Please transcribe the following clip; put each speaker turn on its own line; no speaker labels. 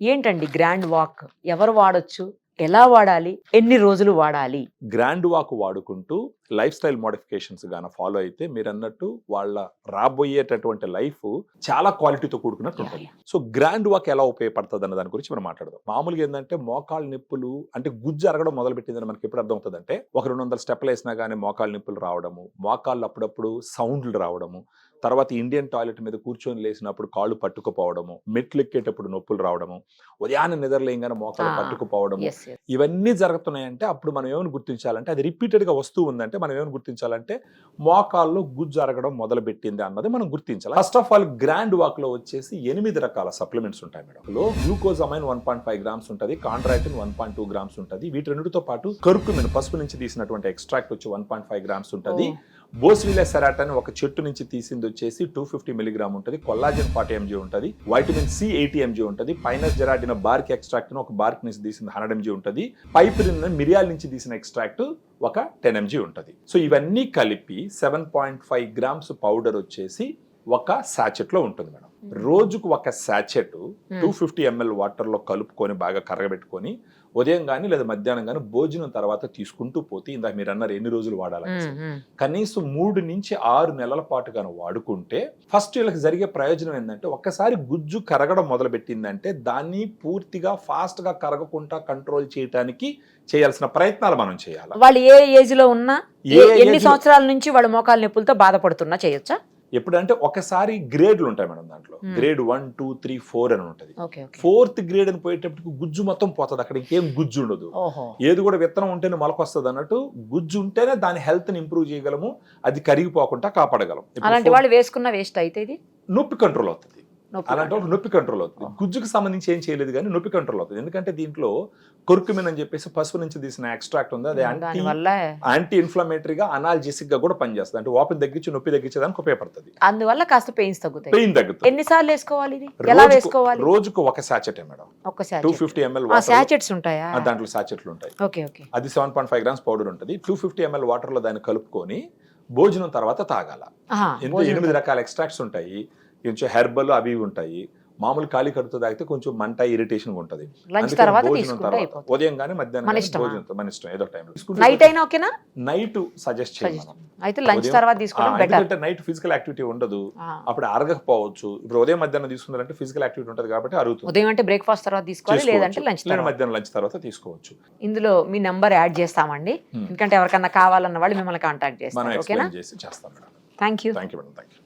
ఏంటండి grand walk? ఎవరు వాడొచ్చు? ఎలా వాడాలి? ఎన్ని రోజులు వాడాలి?
గ్రాండ్ వాక్ వాడుకుంటూ లైఫ్ స్టైల్ మోడిఫికేషన్స్ గాన ఫాలో అయితే మీరు అన్నట్టు వాళ్ళ రాబోయేటటువంటి లైఫ్ చాలా క్వాలిటీతో కూడుకున్నట్టు ఉంటుంది. సో గ్రాండ్ వాక్ ఎలా ఉపయోగపడుతుంది అన్న దాని గురించి మనం మాట్లాడదాం. మామూలుగా ఏంటంటే మోకాళ్ళ నొప్పులు అంటే గుజ్జు అరగడం మొదలు పెట్టిందని మనకి ఎప్పుడు అర్థం అవుతుంది అంటే ఒక 200 స్టెప్లు వేసినా కానీ మోకాళ్ళ నొప్పులు రావడము, మోకాళ్ళు అప్పుడప్పుడు సౌండ్లు రావడము, తర్వాత ఇండియన్ టాయిలెట్ మీద కూర్చొని లేసినప్పుడు కాళ్ళు పట్టుకుపోవడము, మెట్లు ఎక్కేటప్పుడు నొప్పులు రావడము, ఉదయాన్నే నిద్రలేయంగానే మోకాళ్ళు పట్టుకుపోవడము, ఇవన్నీ జరుగుతున్నాయంటే అప్పుడు మనం ఏమైనా గుర్తించాలంటే అది రిపీటెడ్ గా వస్తూ ఉందంటే మనం ఏమైనా గుర్తించాలంటే మోకాల్లో గుజ్జు అరగడం మొదలు పెట్టింది అన్నది మనం గుర్తించాలి. First of all grand walk లో వచ్చేసి 8 రకాల సప్లిమెంట్స్ ఉంటాయి మేడం. గ్లూకోజమైన్ 1.5 గ్రామ్స్ ఉంటుంది, కాండ్రాటిన్ 1.2 గ్రామ్స్ ఉంటుంది. వీటి రెండుతో పాటు కర్కుమిన్ పసుపు నుంచి తీసినటువంటి ఎక్స్ట్రాక్ట్ వచ్చి 1.5 గ్రామ్స్ ఉంటుంది. బోస్విలా సెరాటన్ ఒక చెట్టు నుంచి తీసింది వచ్చేసి 250 మిలీగ్రామ్ ఉంటుంది. కొల్లాజన్ 40 mg ఉంటుంది. వైటమిన్ సి 80 mg ఉంటుంది. పైనస్ జెరాడిన బార్క్ ఎక్స్ట్రాక్ట్ ఒక బార్క్ నుంచి తీసిన 100 mg ఉంటుంది. పైపిరిన్ మిరియాల నుంచి తీసిన ఎక్స్ట్రాక్ట్ ఒక 10 mg ఉంటుంది. సో ఇవన్నీ కలిపి 7.5 గ్రామ్స్ పౌడర్ వచ్చేసి ఒక సాచెట్ లో ఉంటుంది మేడం. రోజుకు ఒక సాచెట్ 250 ml వాటర్ లో కలుపుకొని బాగా కరగబెట్టుకొని ఉదయం కానీ లేదా మధ్యాహ్నం కానీ భోజనం తర్వాత తీసుకుంటూ పోతే ఇందాక మీరు అన్నారు ఎన్ని రోజులు వాడాలని, కనీసం 3 నుంచి 6 నెలల పాటు కానీ వాడుకుంటే ఫస్ట్ వీళ్ళకి జరిగే ప్రయోజనం ఏంటంటే ఒక్కసారి గుజ్జు కరగడం మొదలు పెట్టిందంటే దాన్ని పూర్తిగా ఫాస్ట్ గా కరగకుండా కంట్రోల్ చేయడానికి చేయాల్సిన ప్రయత్నాలు మనం చేయాలి.
వాళ్ళు ఏ ఏజ్ లో ఉన్నా, ఎన్ని సంవత్సరాల నుంచి వాళ్ళు మోకాళ్ళ నొప్పులతో బాధపడుతున్నా చేయొచ్చా?
ఎప్పుడంటే ఒకసారి గ్రేడ్లు ఉంటాయి మేడం. దాంట్లో గ్రేడ్ 1, 2, 3, 4 అని ఉంటుంది. 4th గ్రేడ్ అని పోయేటప్పటికి గుజ్జు మొత్తం పోతుంది. అక్కడ ఇంకేం గుజ్జు ఉండదు. ఏది కూడా విత్తనం ఉంటేనే మొలకొస్తుంది అన్నట్టు గుజ్జు ఉంటేనే దాని హెల్త్ ని ఇంప్రూవ్ చేయగలము, అది కరిగిపోకుండా కాపాడగలం.
అలాంటి వాళ్ళు వేసుకున్న వేస్ట్ అయితే ఇది
నొప్పి కంట్రోల్ అవుతుంది. అలాంటి వాళ్ళు నొప్పి కంట్రోల్ అవుతుంది. గుజ్జుకు సంబంధించి ఏం చేయలేదు కానీ నొప్పి కంట్రోల్ అవుతుంది. ఎందుకంటే దీంట్లో కొర్కుమిన్ అని చెప్పేసి పసుపు నుంచి తీసిన ఎక్స్ట్రాక్ట్ ఉంది. అది యాంటీ ఇన్ఫ్లమేటరీగా అనాల్జెసిక్ గా కూడా పనిచేస్తుంది. అంటే వాపిని తగ్గించి నొప్పి తగ్గించడానికి ఉపయోగపడుతుంది.
అందువల్ల కాస్త పెయిన్స్ తగ్గుతాయి.
పెయిన్ తగ్గుతుంది.
ఎన్నిసార్లు వేసుకోవాలి ఇది? ఎలా వేసుకోవాలి?
రోజుకు ఒక సాచెట్ మేడం.
ఒక
250 ml
సాచెట్స్ ఉంటాయా?
దాంట్లో సాచెట్లు ఉంటాయి. అది 7.5 గ్రామ్స్ పౌడర్ ఉంటుంది. 250 ml వాటర్ లో దాన్ని కలుపుకొని భోజనం తర్వాత తాగాల. 8 రకాల ఎక్స్ట్రాక్ట్స్ ఉంటాయి. కొంచెం హెర్బల్ అవి ఉంటాయి. మామూలు ఖాళీ కడుపుతో తాగితే కొంచెం మంట ఇరిటేషన్ ఉంటుంది. భోజనం తర్వాత ఉదయం గానీ మధ్యాహ్నం భోజనం మన ఇష్టం ఏదో టైం.
నైట్ అయినా ఓకేనా?
నైట్ సజెస్ట్ చేయాలి.
అయితే లంచ్ తర్వాత తీసుకోవడం బెటర్.
ఎందుకంటే నైట్ ఫిజికల్ యాక్టివిటీ ఉండదు, అప్పుడు అరగకపోవచ్చు. ఇప్పుడు ఉదయం మధ్యాహ్నం తీసుకున్నారంటే ఫిజికల్ యాక్టివిటీ ఉంటుంది కాబట్టి అరుగుతుంది.
ఉదయం అంటే బ్రేక్ఫాస్ట్ తర్వాత తీసుకోవాలి, లేదంటే లంచ్ తర్వాత,
మధ్యాహ్నం లంచ్ తర్వాత తీసుకోవచ్చు.
ఇందులో మీ నంబర్ యాడ్ చేస్తామండి. ఎందుకంటే ఎవరికన్నా కావాలన్న వాళ్ళు మిమ్మల్ని కాంటాక్ట్ చేస్తారు. ఓకేనా?
చేస్తాం madam.
Thank you.
Thank you madam. Thank you.